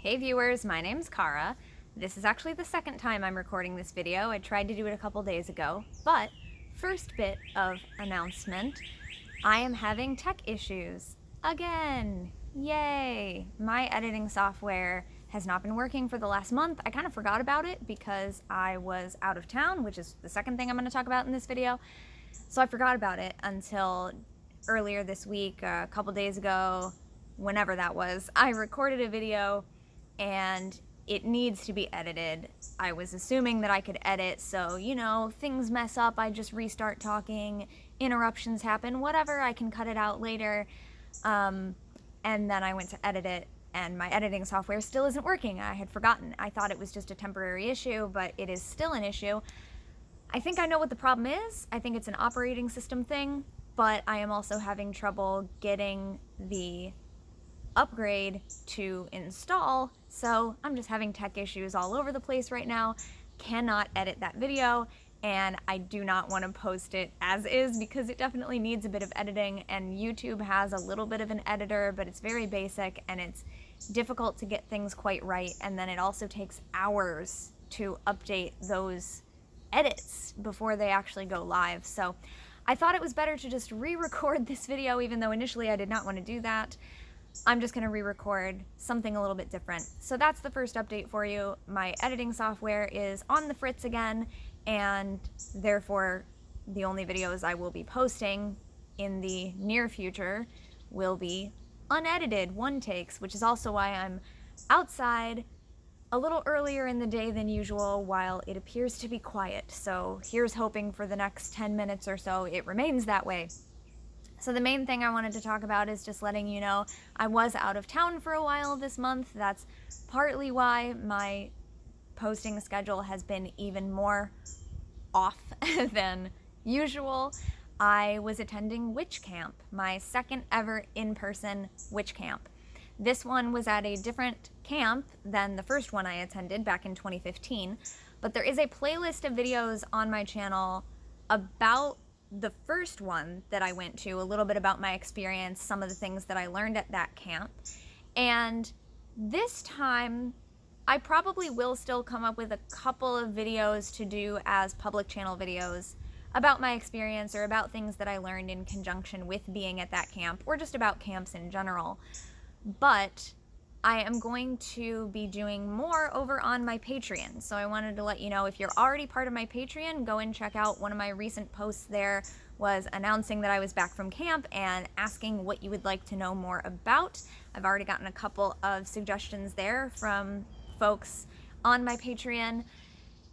Hey viewers, my name's Cara. This is actually the second time I'm recording this video. I tried to do it a couple days ago, but first bit of announcement, I am having tech issues again. Yay! My editing software has not been working for the last month. I kind of forgot about it because I was out of town, which is the second thing I'm going to talk about in this video. So I forgot about it until earlier this week, a couple days ago, whenever that was. I recorded a video and it needs to be edited. I was assuming that I could edit, so, you know, things mess up, I just restart talking, interruptions happen, whatever, I can cut it out later. And then I went to edit it, and my editing software still isn't working. I had forgotten. I thought it was just a temporary issue, but it is still an issue. I think I know what the problem is. I think it's an operating system thing, but I am also having trouble getting the upgrade to install, so I'm just having tech issues all over the place right now. Cannot edit that video, and I do not want to post it as is because it definitely needs a bit of editing, and YouTube has a little bit of an editor, but it's very basic and it's difficult to get things quite right, and then it also takes hours to update those edits before they actually go live. So I thought it was better to just re-record this video, even though initially I did not want to do that. I'm just going to re-record something a little bit different. So that's the first update for you. My editing software is on the fritz again, and therefore the only videos I will be posting in the near future will be unedited one takes, which is also why I'm outside a little earlier in the day than usual while it appears to be quiet. So here's hoping for the next 10 minutes or so it remains that way. So the main thing I wanted to talk about is just letting you know I was out of town for a while this month. That's partly why my posting schedule has been even more off than usual. I was attending witch camp, my second ever in-person witch camp. This one was at a different camp than the first one I attended back in 2015, but there is a playlist of videos on my channel about the first one that I went to, a little bit about my experience, some of the things that I learned at that camp. And this time, I probably will still come up with a couple of videos to do as public channel videos about my experience or about things that I learned in conjunction with being at that camp, or just about camps in general. But I am going to be doing more over on my Patreon. So I wanted to let you know, if you're already part of my Patreon, go and check out one of my recent posts there was announcing that I was back from camp and asking what you would like to know more about. I've already gotten a couple of suggestions there from folks on my Patreon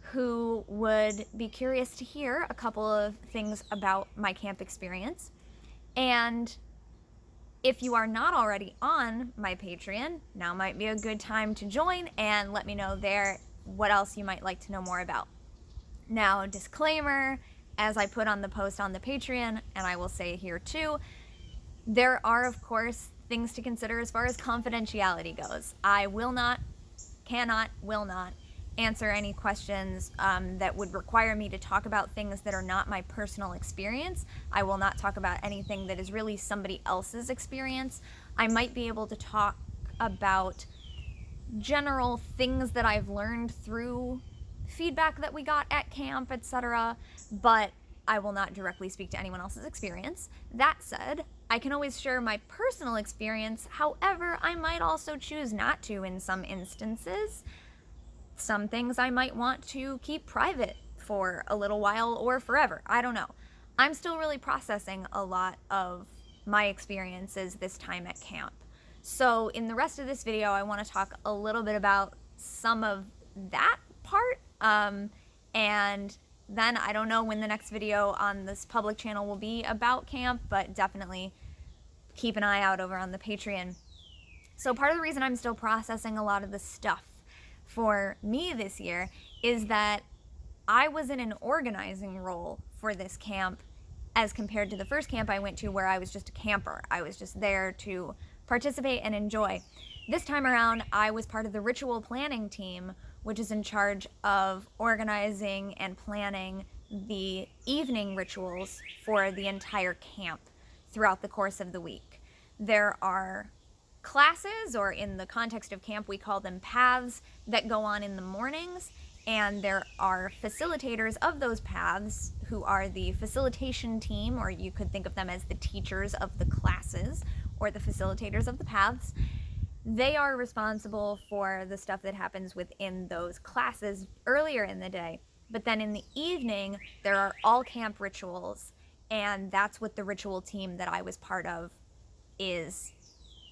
who would be curious to hear a couple of things about my camp experience. And if you are not already on my Patreon, now might be a good time to join and let me know there what else you might like to know more about. Now, disclaimer, as I put on the post on the Patreon, and I will say here too, there are, of course, things to consider as far as confidentiality goes. I will not answer any questions that would require me to talk about things that are not my personal experience. I will not talk about anything that is really somebody else's experience. I might be able to talk about general things that I've learned through feedback that we got at camp, etc., but I will not directly speak to anyone else's experience. That said, I can always share my personal experience. However, I might also choose not to in some instances. Some things I might want to keep private for a little while or forever. I don't know. I'm still really processing a lot of my experiences this time at camp. So in the rest of this video, I want to talk a little bit about some of that part. And then I don't know when the next video on this public channel will be about camp, but definitely keep an eye out over on the Patreon. So part of the reason I'm still processing a lot of the stuff for me this year is that I was in an organizing role for this camp as compared to the first camp I went to where I was just a camper. I was just there to participate and enjoy. This time around, I was part of the ritual planning team, which is in charge of organizing and planning the evening rituals for the entire camp throughout the course of the week. There are classes, or in the context of camp, we call them paths, that go on in the mornings. And there are facilitators of those paths who are the facilitation team, or you could think of them as the teachers of the classes or the facilitators of the paths. They are responsible for the stuff that happens within those classes earlier in the day. But then in the evening, there are all camp rituals, and that's what the ritual team that I was part of is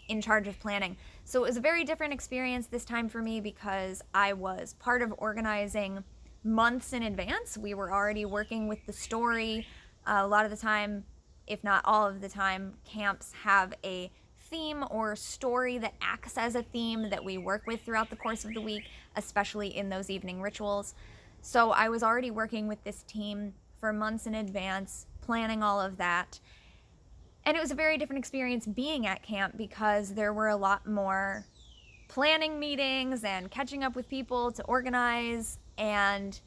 in charge of planning. So it was a very different experience this time for me because I was part of organizing months in advance. We were already working with the story. A lot of the time, if not all of the time, camps have a theme or story that acts as a theme that we work with throughout the course of the week, especially in those evening rituals. So I was already working with this team for months in advance, planning all of that. And it was a very different experience being at camp because there were a lot more planning meetings and catching up with people to organize. And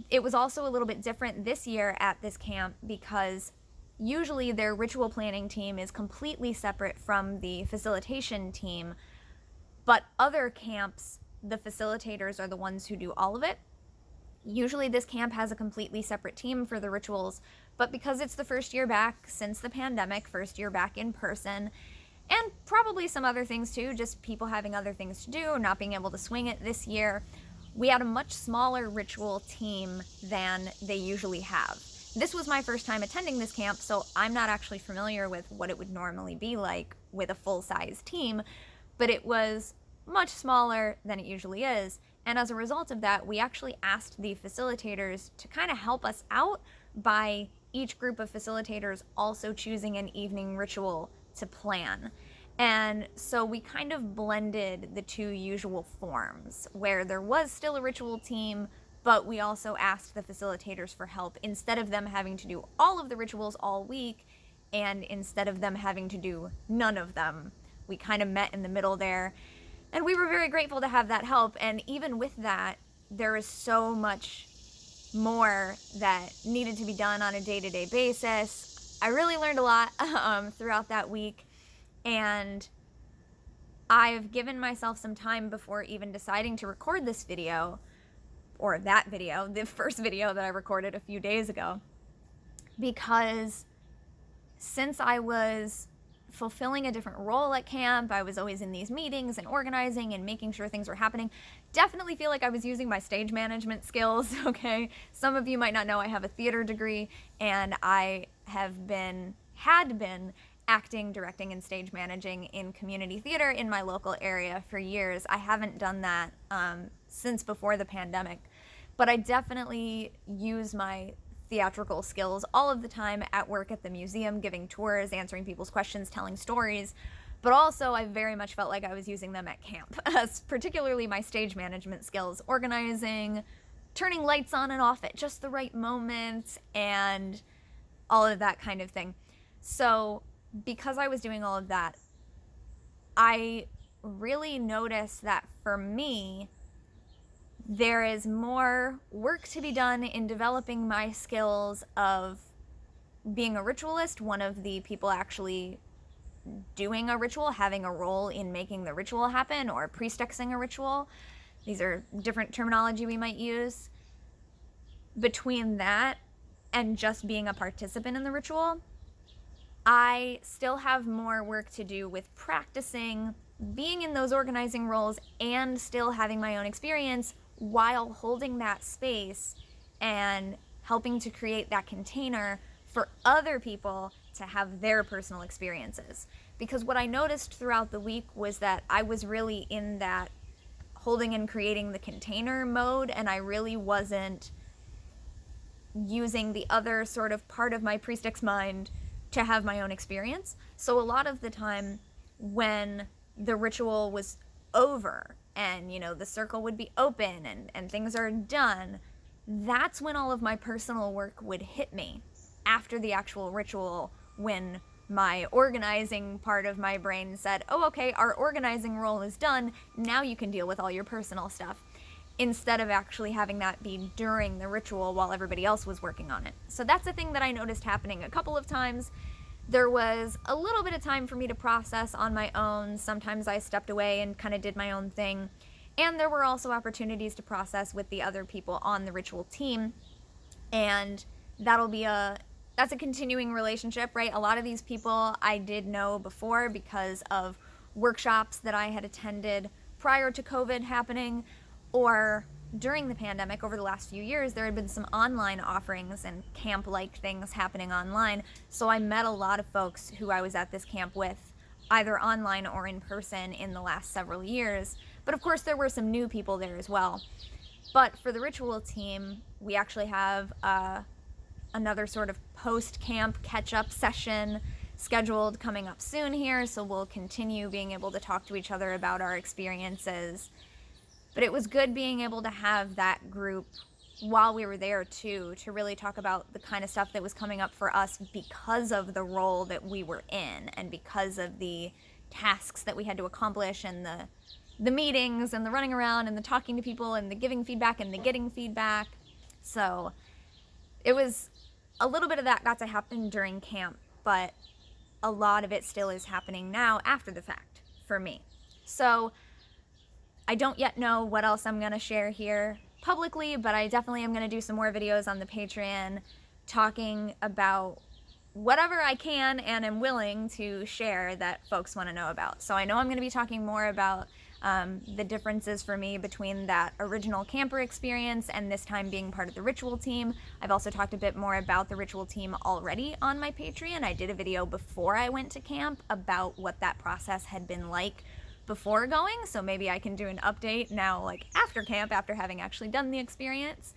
it was also a little bit different this year at this camp because usually their ritual planning team is completely separate from the facilitation team. But other camps, the facilitators are the ones who do all of it. Usually this camp has a completely separate team for the rituals, but because it's the first year back since the pandemic, first year back in person, and probably some other things too, just people having other things to do, not being able to swing it this year, we had a much smaller ritual team than they usually have. This was my first time attending this camp, so I'm not actually familiar with what it would normally be like with a full-size team, but it was much smaller than it usually is. And as a result of that, we actually asked the facilitators to kind of help us out by each group of facilitators also choosing an evening ritual to plan. And so we kind of blended the two usual forms where there was still a ritual team, but we also asked the facilitators for help instead of them having to do all of the rituals all week and instead of them having to do none of them. We kind of met in the middle there. And we were very grateful to have that help. And even with that, there is so much more that needed to be done on a day-to-day basis. I really learned a lot throughout that week. And I've given myself some time before even deciding to record this video, or that video, the first video that I recorded a few days ago, because since I was fulfilling a different role at camp, I was always in these meetings and organizing and making sure things were happening. Definitely feel like I was using my stage management skills, okay? Some of you might not know I have a theater degree, and I had been acting, directing, and stage managing in community theater in my local area for years. I haven't done that since before the pandemic, but I definitely use my theatrical skills all of the time at work at the museum, giving tours, answering people's questions, telling stories, but also I very much felt like I was using them at camp, particularly my stage management skills, organizing, turning lights on and off at just the right moment, and all of that kind of thing. So because I was doing all of that, I really noticed that for me, there is more work to be done in developing my skills of being a ritualist, one of the people actually doing a ritual, having a role in making the ritual happen, or priestessing a ritual. These are different terminology we might use. Between that and just being a participant in the ritual, I still have more work to do with practicing being in those organizing roles and still having my own experience while holding that space and helping to create that container for other people to have their personal experiences. Because what I noticed throughout the week was that I was really in that holding and creating the container mode, and I really wasn't using the other sort of part of my priestess mind to have my own experience. So a lot of the time when the ritual was over and, you know, the circle would be open and things are done, that's when all of my personal work would hit me after the actual ritual, when my organizing part of my brain said, oh, okay, our organizing role is done, now you can deal with all your personal stuff, instead of actually having that be during the ritual while everybody else was working on it. So that's a thing that I noticed happening a couple of times. There was a little bit of time for me to process on my own. Sometimes I stepped away and kind of did my own thing. And there were also opportunities to process with the other people on the ritual team. And that's a continuing relationship, right? A lot of these people I did know before because of workshops that I had attended prior to COVID happening, or during the pandemic. Over the last few years, there had been some online offerings and camp-like things happening online. So I met a lot of folks who I was at this camp with, either online or in person, in the last several years. But of course, there were some new people there as well. But for the ritual team, we actually have another sort of post-camp catch-up session scheduled coming up soon here, so we'll continue being able to talk to each other about our experiences. But it was good being able to have that group while we were there too, to really talk about the kind of stuff that was coming up for us because of the role that we were in and because of the tasks that we had to accomplish, and the meetings and the running around and the talking to people and the giving feedback and the getting feedback. So it was a little bit of that got to happen during camp, but a lot of it still is happening now after the fact for me. So I don't yet know what else I'm going to share here publicly, but I definitely am going to do some more videos on the Patreon talking about whatever I can and am willing to share that folks want to know about. So I know I'm going to be talking more about the differences for me between that original camper experience and this time being part of the ritual team. I've also talked a bit more about the ritual team already on my Patreon. I did a video before I went to camp about what that process had been like before going, so maybe I can do an update now, like after camp, after having actually done the experience.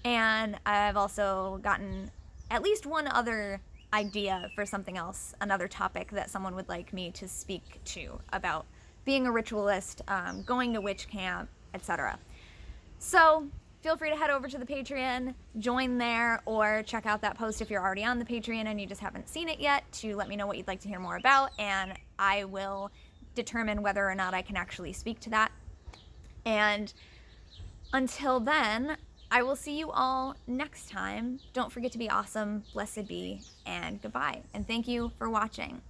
And I've also gotten at least one other idea for something else, another topic that someone would like me to speak to about being a ritualist, going to witch camp, etc. So feel free to head over to the Patreon, join there, or check out that post if you're already on the Patreon and you just haven't seen it yet, to let me know what you'd like to hear more about, and I will determine whether or not I can actually speak to that. And until then, I will see you all next time. Don't forget to be awesome, blessed be, and goodbye. And thank you for watching.